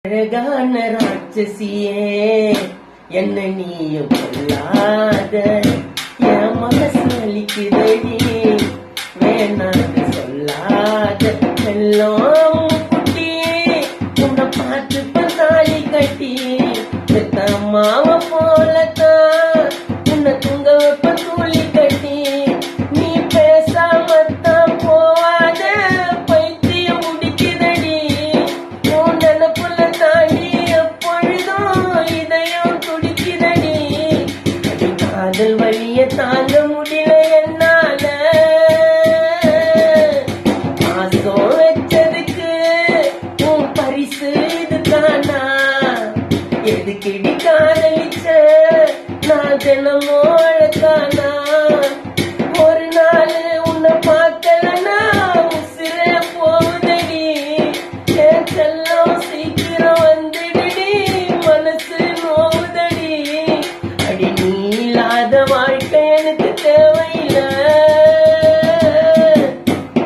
அழகான ராட்சசியே என்ன நீயும் கொல்லாத என் மனசு அளிக்குதடி வேணான்னு சொல்லாத எல்லாம் குட்டி உன்னை பார்த்து பந்தாலி கட்டி அம்மாவை போலத்தான் உன்னை தூங்க வைப்ப தூளி கட்டி நீ பேசாமத்தான் போவாத பைத்தியம் முடிக்குதடி உன் நினப்புல தாண்டி எப்பொழுதும் இதயம் துடிக்குதடி காதல் வழிய தாங்க முடியல என்னால மாசம் வச்சதுக்கு உன் பரிசு இதுதானா எதுக்கிடி காதலிச்ச நான் தினமோ அழகானா ஒரு நாள் உன்னை பார்க்கலனா உசிரே போகுதடி என் செல்லம் சீக்கிரம் வந்துடுடி மனசு நோவுதடி அடி நீ இல்லாத